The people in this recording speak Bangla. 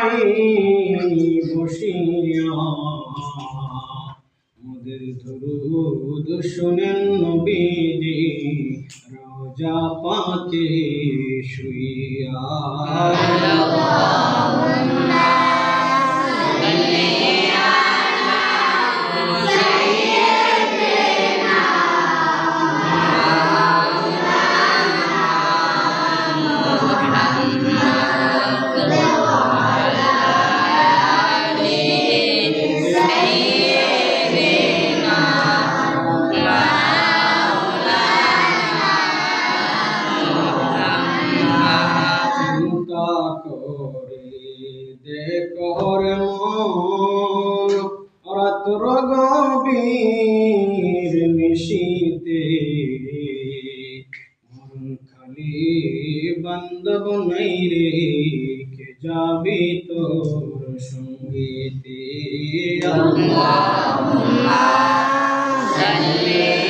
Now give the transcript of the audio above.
বাড়ি বসিয়া মোদের দরুদ শুনেন নবীজি রোজা পাতে শুইয়া। করে মন রাত্র গভীর নিশীতে মন খালি বান্ধব নাই রে কে যাবি তোর সঙ্গীতে। আল্লাহুম্মা সাল্লি